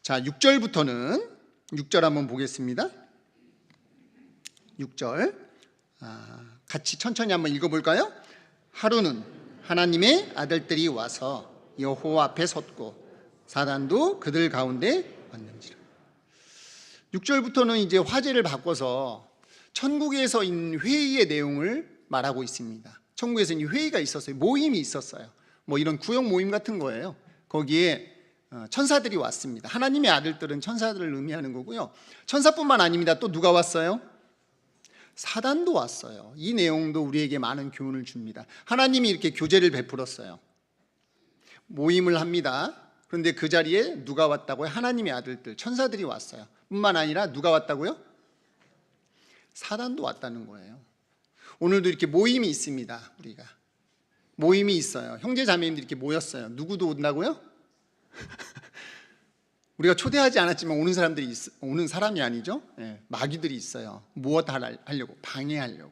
자, 6절 한번 보겠습니다. 6절 같이 천천히 한번 읽어볼까요? 하루는 하나님의 아들들이 와서 여호와 앞에 섰고 사단도 그들 가운데 왔는지라. 6절부터는 이제 화제를 바꿔서 천국에서 있는 회의의 내용을 말하고 있습니다. 천국에서 이제 회의가 있었어요. 모임이 있었어요. 뭐 이런 구역 모임 같은 거예요. 거기에 천사들이 왔습니다. 하나님의 아들들은 천사들을 의미하는 거고요. 천사뿐만 아닙니다. 또 누가 왔어요? 사단도 왔어요. 이 내용도 우리에게 많은 교훈을 줍니다. 하나님이 이렇게 교제를 베풀었어요. 모임을 합니다. 그런데 그 자리에 누가 왔다고요? 하나님의 아들들, 천사들이 왔어요. 뿐만 아니라 누가 왔다고요? 사단도 왔다는 거예요. 오늘도 이렇게 모임이 있습니다. 우리가 모임이 있어요. 형제 자매님들이 이렇게 모였어요. 누구도 온다고요? 우리가 초대하지 않았지만 오는 사람이 아니죠. 마귀들이 있어요. 무엇 하려고? 방해하려고.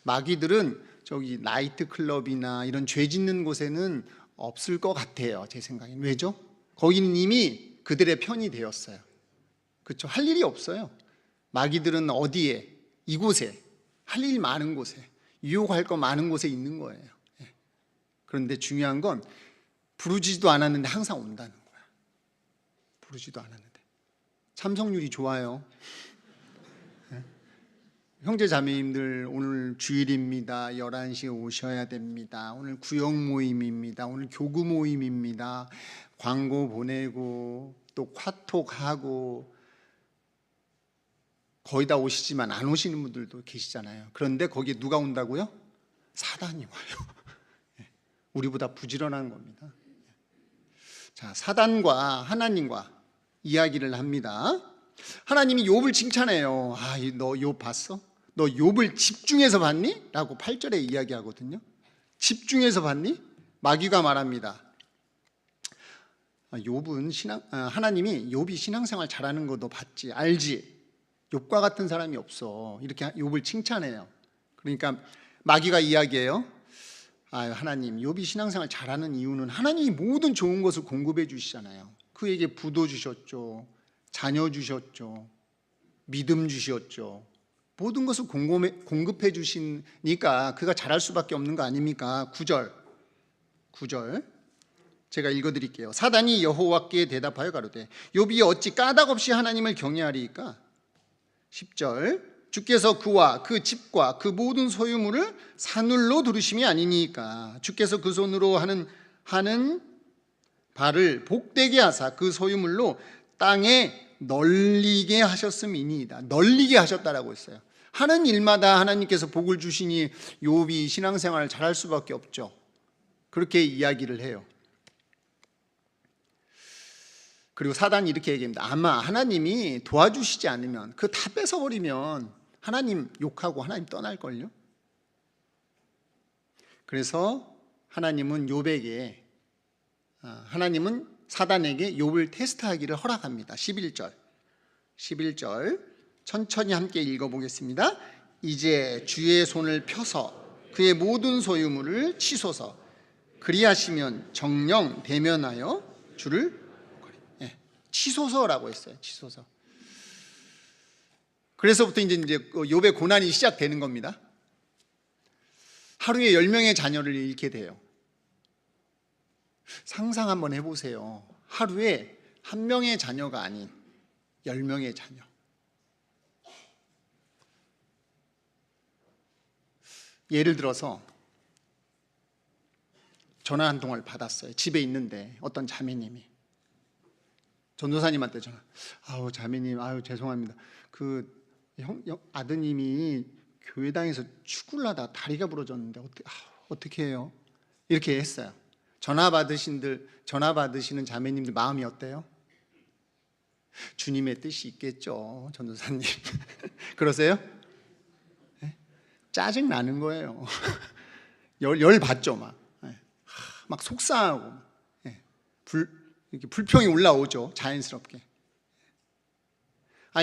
마귀들은 저기 나이트 클럽이나 이런 죄 짓는 곳에는 없을 것 같아요. 제 생각엔. 왜죠? 거기는 이미 그들의 편이 되었어요. 그렇죠? 할 일이 없어요. 마귀들은 어디에? 이곳에, 할 일 많은 곳에, 유혹할 거 많은 곳에 있는 거예요. 그런데 중요한 건 부르지도 않았는데 항상 온다는 거야. 부르지도 않았는데. 참석률이 좋아요. 형제 자매님들 오늘 주일입니다. 11시에 오셔야 됩니다. 오늘 구역 모임입니다. 오늘 교구 모임입니다. 광고 보내고 또 카톡하고 거의 다 오시지만 안 오시는 분들도 계시잖아요. 그런데 거기에 누가 온다고요? 사단이 와요. 우리보다 부지런한 겁니다. 자, 사단과 하나님과 이야기를 합니다. 하나님이 욥을 칭찬해요. 너 욥 봤어? 너 욥을 집중해서 봤니? 라고 8절에 이야기하거든요. 집중해서 봤니? 마귀가 말합니다. 하나님이 욥이 신앙생활 잘하는 거 너 봤지? 알지? 욥과 같은 사람이 없어. 이렇게 욥을 칭찬해요. 그러니까 마귀가 이야기해요. 하나님, 욥이 신앙생활 잘하는 이유는 하나님이 모든 좋은 것을 공급해 주시잖아요. 그에게 부도 주셨죠. 자녀 주셨죠. 믿음 주셨죠. 모든 것을 공급해 주시니까 그가 잘할 수밖에 없는 거 아닙니까? 9절 제가 읽어드릴게요. 사단이 여호와께 대답하여 가로되 욥이 어찌 까닭 없이 하나님을 경외하리이까? 10절 주께서 그와 그 집과 그 모든 소유물을 사늘로 두르심이 아니니까 주께서 그 손으로 하는 바를 복되게 하사 그 소유물로 땅에 널리게 하셨음이니이다. 널리게 하셨다라고 했어요. 하는 일마다 하나님께서 복을 주시니 욥이 신앙생활을 잘할 수밖에 없죠. 그렇게 이야기를 해요. 그리고 사단이 이렇게 얘기합니다. 아마 하나님이 도와주시지 않으면 그거 다 뺏어버리면 하나님 욕하고 하나님 떠날걸요. 그래서 하나님은 사단에게 욥을 테스트하기를 허락합니다. 11절 천천히 함께 읽어보겠습니다. 이제 주의 손을 펴서 그의 모든 소유물을 치소서. 그리하시면 정령 대면하여 주를 치소서라고 했어요. 치소서. 그래서부터 이제 욥의 고난이 시작되는 겁니다. 하루에 10명의 자녀를 잃게 돼요. 상상 한번 해보세요. 하루에 한 명의 자녀가 아닌 10명의 자녀. 예를 들어서 전화 한 통을 받았어요. 집에 있는데 어떤 자매님이 전도사님한테 전화. 자매님, 죄송합니다. 아드님이 교회당에서 축구를 하다 다리가 부러졌는데 어떻게 해요? 이렇게 했어요. 전화 받으시는 자매님들 마음이 어때요? 주님의 뜻이 있겠죠, 전도사님. 그러세요? 네? 짜증 나는 거예요. 열 받죠, 막 속상하고, 이렇게 불평이 올라오죠, 자연스럽게.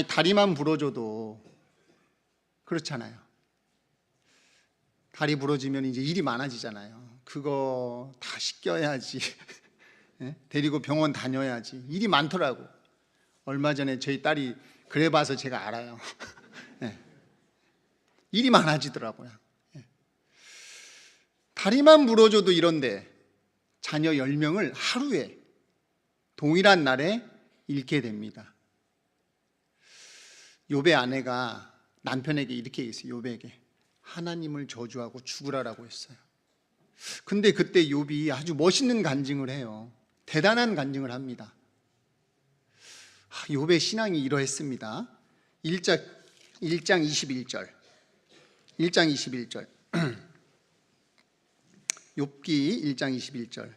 다리만 부러져도 그렇잖아요. 다리 부러지면 이제 일이 많아지잖아요. 그거 다 씻겨야지. 예? 데리고 병원 다녀야지. 일이 많더라고. 얼마 전에 저희 딸이 그래 봐서 제가 알아요. 예. 일이 많아지더라고요. 예. 다리만 부러져도 이런데 자녀 10명을 하루에 동일한 날에 잃게 됩니다. 욥의 아내가 남편에게 이렇게 얘기했어요. 욥에게 하나님을 저주하고 죽으라라고 했어요. 근데 그때 욥이 아주 멋있는 간증을 해요. 대단한 간증을 합니다. 욥의 신앙이 이러했습니다. 1장 21절 1장 21절 욥기 1장 21절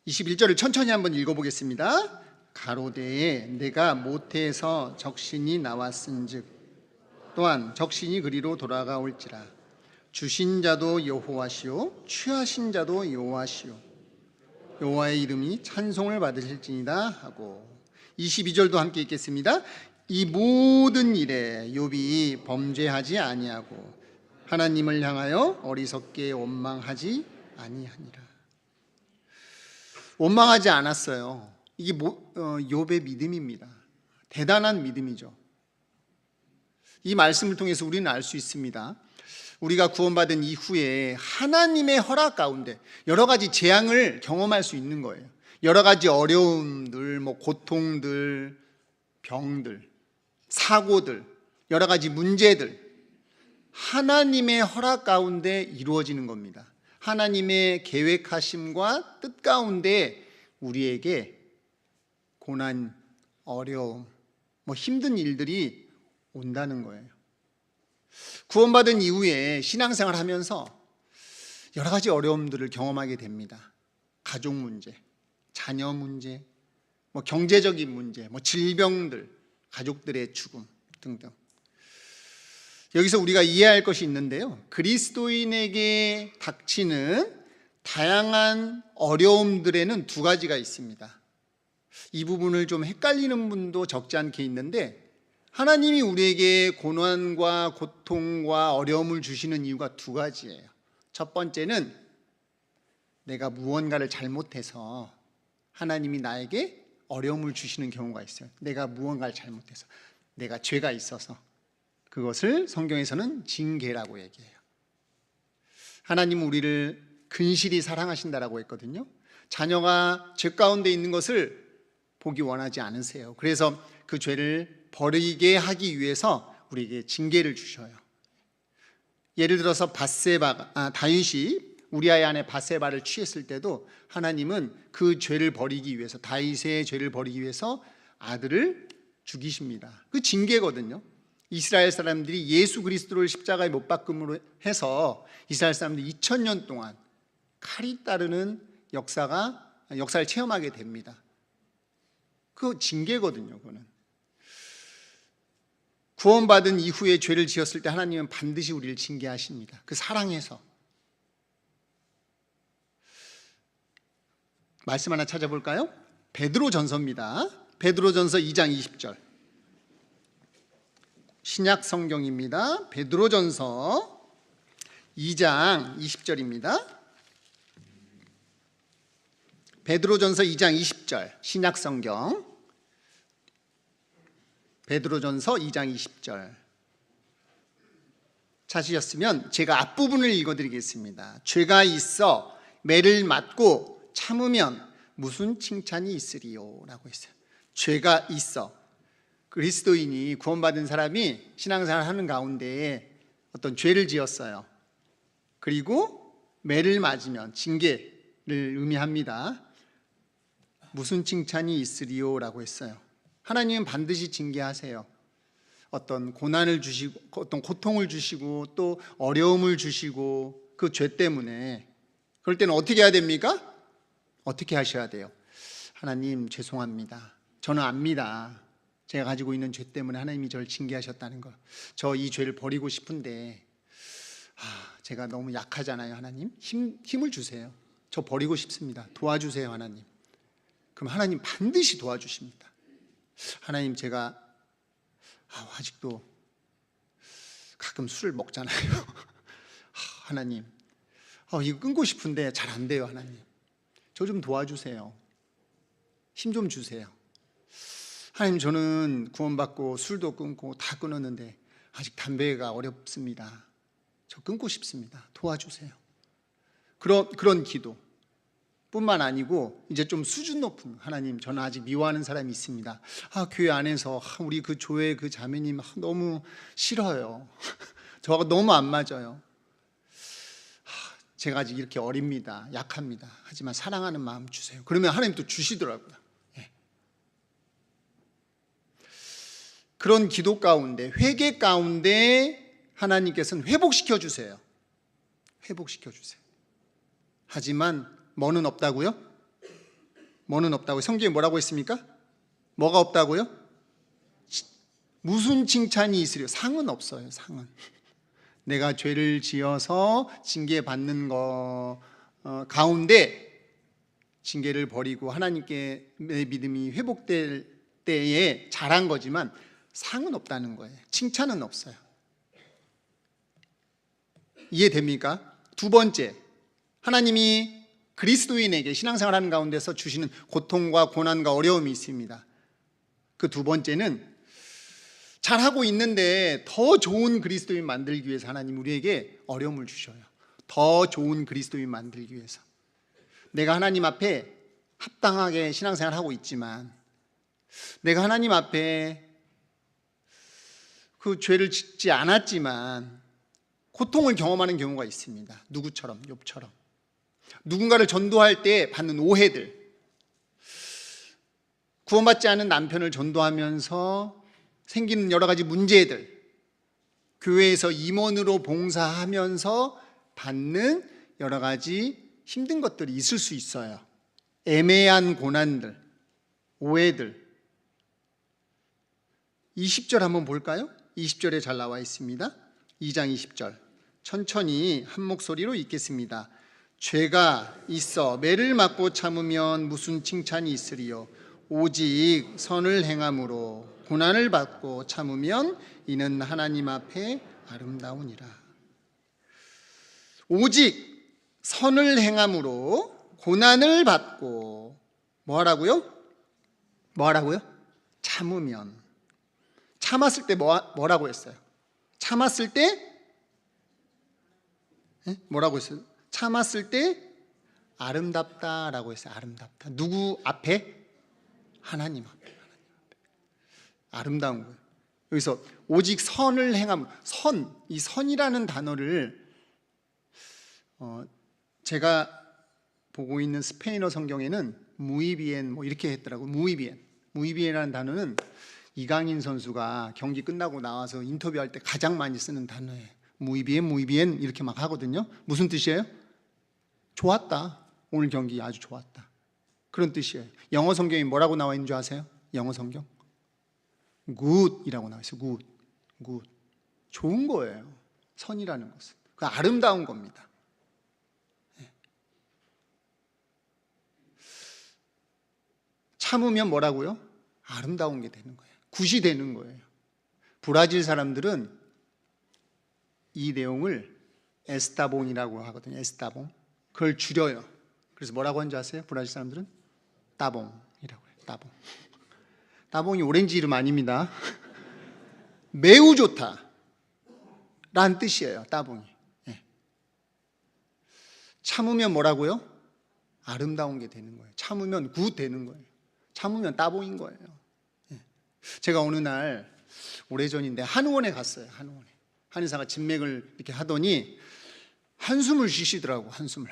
21절을 천천히 한번 읽어보겠습니다. 가로되에 내가 모태에서 적신이 나왔은즉 또한 적신이 그리로 돌아가올지라 주신 자도 여호와시요 취하신 자도 여호와시요 여호와의 이름이 찬송을 받으실지니라 하고 22절도 함께 읽겠습니다. 이 모든 일에 욥이 범죄하지 아니하고 하나님을 향하여 어리석게 원망하지 아니하니라. 원망하지 않았어요. 이게 욥의 믿음입니다. 대단한 믿음이죠. 이 말씀을 통해서 우리는 알 수 있습니다. 우리가 구원받은 이후에 하나님의 허락 가운데 여러 가지 재앙을 경험할 수 있는 거예요. 여러 가지 어려움들, 고통들, 병들, 사고들, 여러 가지 문제들 하나님의 허락 가운데 이루어지는 겁니다. 하나님의 계획하심과 뜻 가운데 우리에게 고난, 어려움, 힘든 일들이 온다는 거예요. 구원받은 이후에 신앙생활 하면서 여러 가지 어려움들을 경험하게 됩니다. 가족 문제, 자녀 문제, 경제적인 문제, 질병들, 가족들의 죽음 등등. 여기서 우리가 이해할 것이 있는데요. 그리스도인에게 닥치는 다양한 어려움들에는 두 가지가 있습니다. 이 부분을 좀 헷갈리는 분도 적지 않게 있는데 하나님이 우리에게 고난과 고통과 어려움을 주시는 이유가 두 가지예요. 첫 번째는 내가 무언가를 잘못해서 하나님이 나에게 어려움을 주시는 경우가 있어요. 내가 무언가를 잘못해서, 내가 죄가 있어서. 그것을 성경에서는 징계라고 얘기해요. 하나님은 우리를 근실히 사랑하신다라고 했거든요. 자녀가 죄 가운데 있는 것을 보기 원하지 않으세요. 그래서 그 죄를 버리게 하기 위해서 우리에게 징계를 주셔요. 예를 들어서 다윗이 우리아의 아내 밧세바를 취했을 때도 하나님은 그 죄를 버리기 위해서, 다윗의 죄를 버리기 위해서 아들을 죽이십니다. 그 징계거든요. 이스라엘 사람들이 예수 그리스도를 십자가에 못 박음으로 해서 이스라엘 사람들이 2000년 동안 칼이 따르는 역사를 체험하게 됩니다. 그 징계거든요. 그거는 구원받은 이후에 죄를 지었을 때 하나님은 반드시 우리를 징계하십니다. 그 사랑해서. 말씀 하나 찾아볼까요? 베드로전서입니다. 베드로전서 2장 20절. 신약 성경입니다. 베드로전서 2장 20절입니다. 베드로전서 2장 20절. 신약 성경. 베드로전서 2장 20절. 찾으셨으면 제가 앞부분을 읽어드리겠습니다. 죄가 있어 매를 맞고 참으면 무슨 칭찬이 있으리요? 라고 했어요. 죄가 있어. 그리스도인이 구원받은 사람이 신앙생활 하는 가운데 어떤 죄를 지었어요. 그리고 매를 맞으면 징계를 의미합니다. 무슨 칭찬이 있으리요? 라고 했어요. 하나님은 반드시 징계하세요. 어떤 고난을 주시고 어떤 고통을 주시고 또 어려움을 주시고 그 죄 때문에. 그럴 때는 어떻게 해야 됩니까? 어떻게 하셔야 돼요? 하나님 죄송합니다. 저는 압니다. 제가 가지고 있는 죄 때문에 하나님이 저를 징계하셨다는 거. 저 이 죄를 버리고 싶은데 제가 너무 약하잖아요. 하나님 힘을 주세요. 저 버리고 싶습니다. 도와주세요. 하나님. 그럼 하나님 반드시 도와주십니다. 하나님 제가 아직도 가끔 술을 먹잖아요. 하나님 이거 끊고 싶은데 잘 안 돼요. 하나님 저 좀 도와주세요. 힘 좀 주세요. 하나님, 저는 구원받고 술도 끊고 다 끊었는데 아직 담배가 어렵습니다. 저 끊고 싶습니다. 도와주세요. 그런 기도 뿐만 아니고 이제 좀 수준 높은, 하나님, 저는 아직 미워하는 사람이 있습니다. 교회 안에서 우리 그 교회 그 자매님 너무 싫어요. 저하고 너무 안 맞아요. 제가 아직 이렇게 어립니다. 약합니다. 하지만 사랑하는 마음 주세요. 그러면 하나님 또 주시더라고요. 그런 기도 가운데, 회개 가운데 하나님께서는 회복시켜 주세요. 회복시켜 주세요. 하지만 뭐는 없다고요? 뭐는 없다고요? 성경에 뭐라고 했습니까? 뭐가 없다고요? 무슨 칭찬이 있으려? 상은 없어요. 상은. 내가 죄를 지어서 징계받는 거 가운데 징계를 버리고 하나님께 내 믿음이 회복될 때에 잘한 거지만 상은 없다는 거예요. 칭찬은 없어요. 이해됩니까? 두 번째, 하나님이 그리스도인에게 신앙생활하는 가운데서 주시는 고통과 고난과 어려움이 있습니다. 그 두 번째는 잘하고 있는데 더 좋은 그리스도인 만들기 위해서 하나님 우리에게 어려움을 주셔요. 더 좋은 그리스도인 만들기 위해서. 내가 하나님 앞에 합당하게 신앙생활을 하고 있지만, 내가 하나님 앞에 그 죄를 짓지 않았지만 고통을 경험하는 경우가 있습니다. 누구처럼? 욥처럼. 누군가를 전도할 때 받는 오해들, 구원받지 않은 남편을 전도하면서 생기는 여러 가지 문제들, 교회에서 임원으로 봉사하면서 받는 여러 가지 힘든 것들이 있을 수 있어요. 애매한 고난들, 오해들. 20절 한번 볼까요? 20절에 잘 나와 있습니다. 2장 20절. 천천히 한 목소리로 읽겠습니다. 죄가 있어 매를 맞고 참으면 무슨 칭찬이 있으리요? 오직 선을 행함으로 고난을 받고 참으면 이는 하나님 앞에 아름다우니라. 오직 선을 행함으로 고난을 받고 뭐하라고요? 참으면. 참았을 때 뭐라고 했어요? 참았을 때 뭐라고 했어요? 참았을 때 아름답다라고 했어요. 아름답다. 누구 앞에? 하나님 앞에. 아름다운 거예요. 여기서 오직 선을 행함. 선, 이 선이라는 단어를 제가 보고 있는 스페인어 성경에는 무이비엔 이렇게 했더라고요. 무이비엔이라는 단어는 이강인 선수가 경기 끝나고 나와서 인터뷰할 때 가장 많이 쓰는 단어예요. 무이비엔 이렇게 막 하거든요. 무슨 뜻이에요? 좋았다. 오늘 경기 아주 좋았다. 그런 뜻이에요. 영어 성경에 뭐라고 나와 있는 줄 아세요? 영어 성경? good이라고 나와 있어요. good. 좋은 거예요. 선이라는 것은. 그 아름다운 겁니다. 참으면 뭐라고요? 아름다운 게 되는 거예요. 굿이 되는 거예요. 브라질 사람들은 이 내용을 에스타봉이라고 하거든요. 에스타봉. 그걸 줄여요. 그래서 뭐라고 하는지 아세요? 브라질 사람들은 따봉이라고 해요. 따봉. 따봉이 오렌지 이름 아닙니다. 매우 좋다 라는 뜻이에요. 따봉이. 참으면 뭐라고요? 아름다운 게 되는 거예요. 참으면 굿 되는 거예요. 참으면 따봉인 거예요. 제가 어느 날 오래전인데 한의원에 갔어요. 한의사가 진맥을 이렇게 하더니 한숨을 쉬시더라고. 한숨을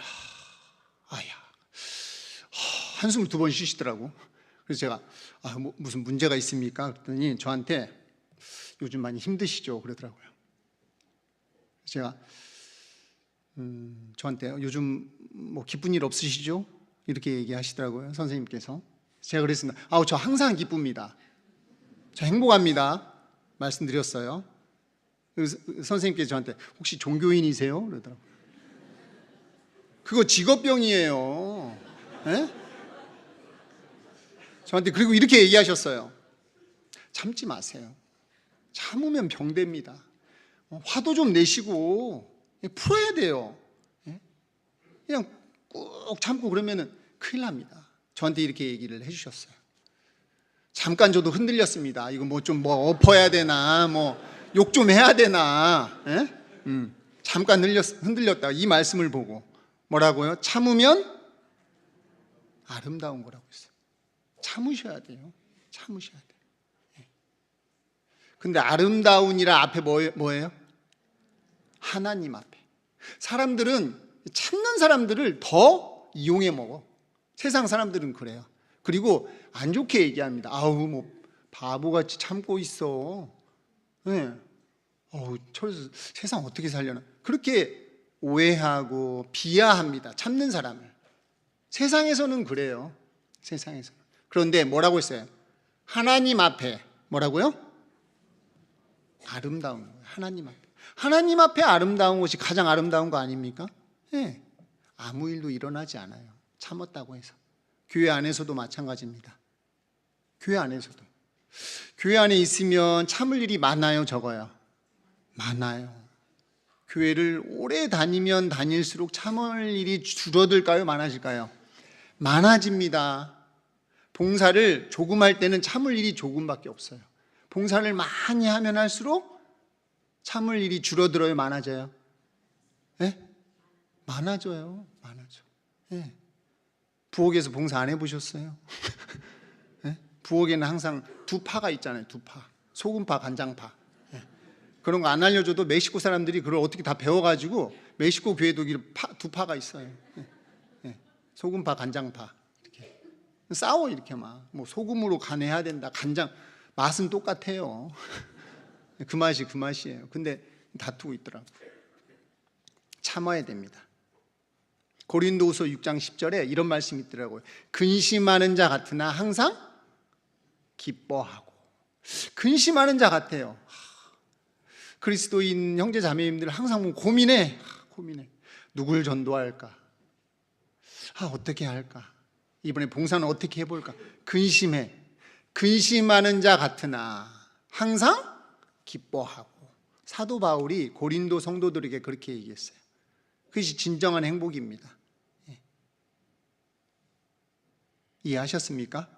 한숨을 2번 쉬시더라고. 그래서 제가 무슨 문제가 있습니까? 그랬더니 저한테 요즘 많이 힘드시죠? 그러더라고요. 제가 저한테 요즘 기쁜 일 없으시죠? 이렇게 얘기하시더라고요. 선생님께서. 제가 그랬습니다. 저 항상 기쁩니다. 저 행복합니다. 말씀드렸어요. 선생님께서 저한테 혹시 종교인이세요? 그러더라고요. 그거 직업병이에요. 네? 저한테 그리고 이렇게 얘기하셨어요. 참지 마세요. 참으면 병됩니다. 화도 좀 내시고 풀어야 돼요. 그냥 꾹 참고 그러면은 큰일 납니다. 저한테 이렇게 얘기를 해주셨어요. 잠깐 저도 흔들렸습니다. 이거 뭐 좀 엎어야 되나, 욕 좀 해야 되나. 잠깐 흔들렸다. 이 말씀을 보고 뭐라고요? 참으면 아름다운 거라고 했어요. 참으셔야 돼요. 참으셔야 돼요. 근데 아름다운이라 앞에 뭐예요? 하나님 앞에. 사람들은 참는 사람들을 더 이용해 먹어. 세상 사람들은 그래요. 그리고 안 좋게 얘기합니다. 아우 바보같이 참고 있어. 네. 저 세상 어떻게 살려나. 그렇게 오해하고 비하합니다. 참는 사람을. 세상에서는 그래요. 세상에서는. 그런데 뭐라고 했어요? 하나님 앞에 뭐라고요? 아름다운 거예요. 하나님 앞에. 하나님 앞에 아름다운 것이 가장 아름다운 거 아닙니까? 네. 아무 일도 일어나지 않아요. 참았다고 해서. 교회 안에서도 마찬가지입니다. 교회 안에서도. 교회 안에 있으면 참을 일이 많아요, 적어요? 많아요. 교회를 오래 다니면 다닐수록 참을 일이 줄어들까요, 많아질까요? 많아집니다. 봉사를 조금 할 때는 참을 일이 조금밖에 없어요. 봉사를 많이 하면 할수록 참을 일이 줄어들어요, 많아져요? 네? 많아져요. 많아져. 네. 부엌에서 봉사 안 해보셨어요? 네? 부엌에는 항상 두 파가 있잖아요. 두 파. 소금파, 간장파. 네. 그런 거 안 알려줘도 멕시코 사람들이 그걸 어떻게 다 배워가지고 멕시코 교회도 두 파가 있어요. 네. 네. 소금파, 간장파. 이렇게 싸워 이렇게 막. 소금으로 간해야 된다. 간장 맛은 똑같아요. 그 맛이에요. 근데 다투고 있더라고. 참아야 됩니다. 고린도후서 6장 10절에 이런 말씀이 있더라고요. 근심하는 자 같으나 항상 기뻐하고. 근심하는 자 같아요. 그리스도인 형제 자매님들 항상 고민해. 누굴 전도할까? 어떻게 할까? 이번에 봉사는 어떻게 해볼까? 근심해. 근심하는 자 같으나 항상 기뻐하고. 사도 바울이 고린도 성도들에게 그렇게 얘기했어요. 그것이 진정한 행복입니다. 이해하셨습니까?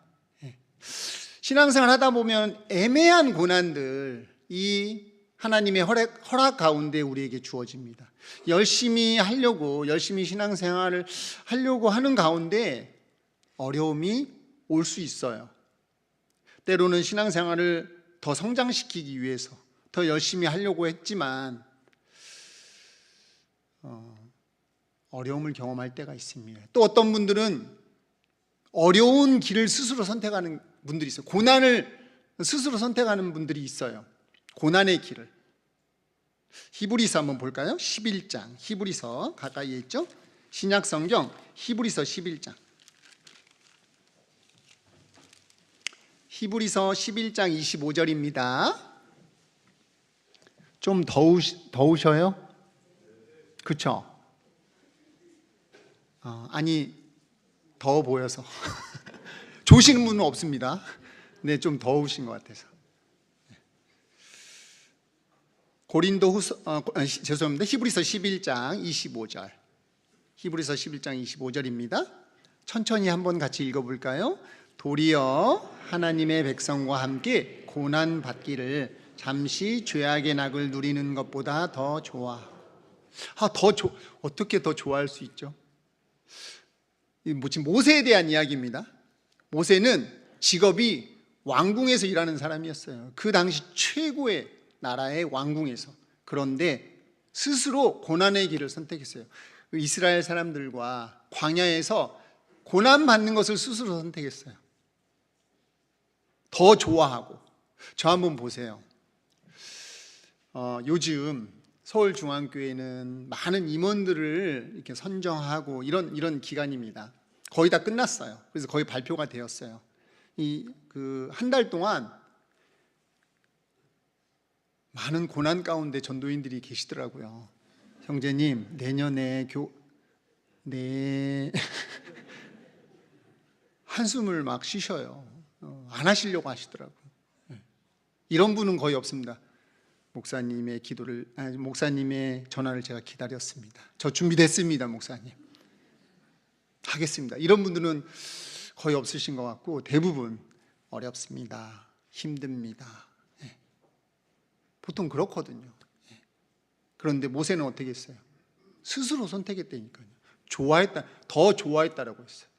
신앙생활 하다 보면 애매한 고난들, 이 하나님의 허락 가운데 우리에게 주어집니다. 열심히 신앙생활을 하려고 하는 가운데 어려움이 올 수 있어요. 때로는 신앙생활을 더 성장시키기 위해서 더 열심히 하려고 했지만 어려움을 경험할 때가 있습니다. 또 어떤 분들은 어려운 길을 스스로 선택하는 분들이 있어요. 고난을 스스로 선택하는 분들이 있어요. 고난의 길을. 히브리서 한번 볼까요? 11장. 히브리서 가까이에 있죠? 신약성경 히브리서 11장. 히브리서 11장 25절입니다. 좀 더우셔요? 그쵸? 아니 더워 보여서 조시는 분은 없습니다. 네, 좀 더우신 것 같아서. 죄송합니다. 히브리서 11장 25절. 히브리서 11장 25절입니다. 천천히 한번 같이 읽어볼까요? 도리어 하나님의 백성과 함께 고난 받기를 잠시 죄악의 낙을 누리는 것보다 더 좋아. 어떻게 더 좋아할 수 있죠? 지금 모세에 대한 이야기입니다. 모세는 직업이 왕궁에서 일하는 사람이었어요. 그 당시 최고의 나라의 왕궁에서. 그런데 스스로 고난의 길을 선택했어요. 이스라엘 사람들과 광야에서 고난받는 것을 스스로 선택했어요. 더 좋아하고. 저 한번 보세요. 요즘 서울중앙교회는 많은 임원들을 이렇게 선정하고 이런 기간입니다. 거의 다 끝났어요. 그래서 거의 발표가 되었어요. 한 달 동안 많은 고난 가운데 전도인들이 계시더라고요. 형제님, 내년에 한숨을 막 쉬셔요. 안 하시려고 하시더라고요. 이런 분은 거의 없습니다. 목사님의 전화를 제가 기다렸습니다. 저 준비됐습니다, 목사님. 하겠습니다. 이런 분들은 거의 없으신 것 같고 대부분 어렵습니다. 힘듭니다. 예. 보통 그렇거든요. 예. 그런데 모세는 어떻게 했어요? 스스로 선택했다니까요. 더 좋아했다라고 했어요.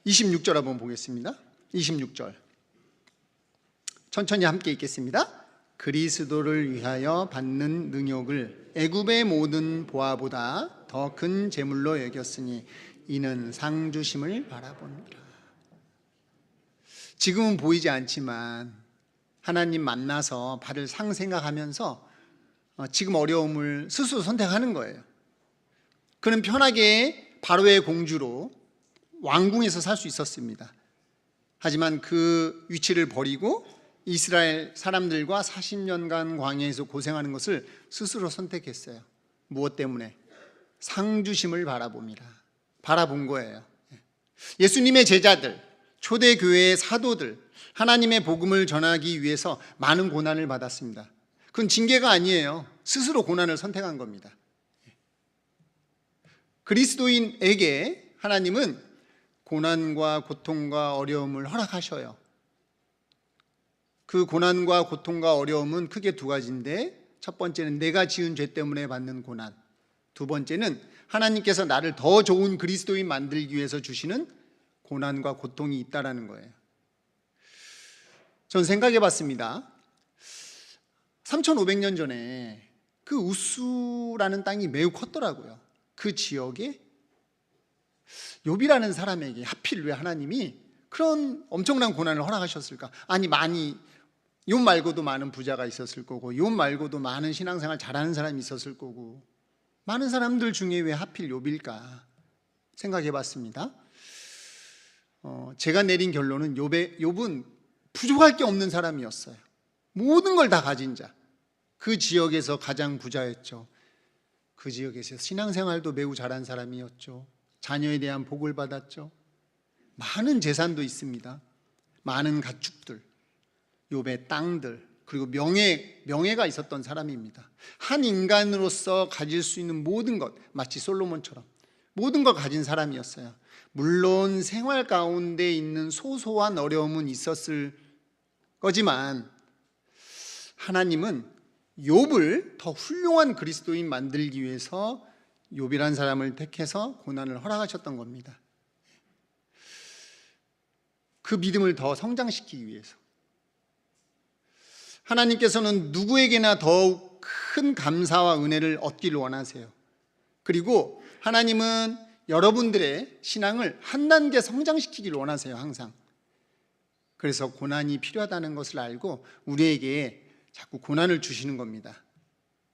26절 한번 보겠습니다. 26절 천천히 함께 읽겠습니다. 그리스도를 위하여 받는 능욕을 애굽의 모든 보화보다 더 큰 재물로 여겼으니 이는 상 주심을 바라보니라. 지금은 보이지 않지만 하나님 만나서 받을 상 생각하면서 지금 어려움을 스스로 선택하는 거예요. 그는 편하게 바로의 공주로 왕궁에서 살 수 있었습니다. 하지만 그 위치를 버리고 이스라엘 사람들과 40년간 광야에서 고생하는 것을 스스로 선택했어요. 무엇 때문에? 상주심을 바라본 거예요. 예수님의 제자들, 초대교회의 사도들, 하나님의 복음을 전하기 위해서 많은 고난을 받았습니다. 그건 징계가 아니에요. 스스로 고난을 선택한 겁니다. 그리스도인에게 하나님은 고난과 고통과 어려움을 허락하셔요. 그 고난과 고통과 어려움은 크게 두 가지인데, 첫 번째는 내가 지은 죄 때문에 받는 고난, 두 번째는 하나님께서 나를 더 좋은 그리스도인 만들기 위해서 주시는 고난과 고통이 있다라는 거예요. 전 생각해 봤습니다. 3,500년 전에 그 우수라는 땅이 매우 컸더라고요. 그 지역에 욥이라는 사람에게 하필 왜 하나님이 그런 엄청난 고난을 허락하셨을까? 아니, 욥 말고도 많은 부자가 있었을 거고, 욥 말고도 많은 신앙생활 잘하는 사람이 있었을 거고, 많은 사람들 중에 왜 하필 욥일까 생각해 봤습니다. 제가 내린 결론은 욥은 부족할 게 없는 사람이었어요. 모든 걸 다 가진 자, 그 지역에서 가장 부자였죠. 그 지역에서 신앙생활도 매우 잘한 사람이었죠. 자녀에 대한 복을 받았죠. 많은 재산도 있습니다. 많은 가축들, 욥의 땅들, 그리고 명예가 있었던 사람입니다. 한 인간으로서 가질 수 있는 모든 것, 마치 솔로몬처럼 모든 걸 가진 사람이었어요. 물론 생활 가운데 있는 소소한 어려움은 있었을 거지만 하나님은 욥을 더 훌륭한 그리스도인 만들기 위해서 욥이란 사람을 택해서 고난을 허락하셨던 겁니다. 그 믿음을 더 성장시키기 위해서. 하나님께서는 누구에게나 더욱 큰 감사와 은혜를 얻기를 원하세요. 그리고 하나님은 여러분들의 신앙을 한 단계 성장시키기를 원하세요, 항상. 그래서 고난이 필요하다는 것을 알고 우리에게 자꾸 고난을 주시는 겁니다.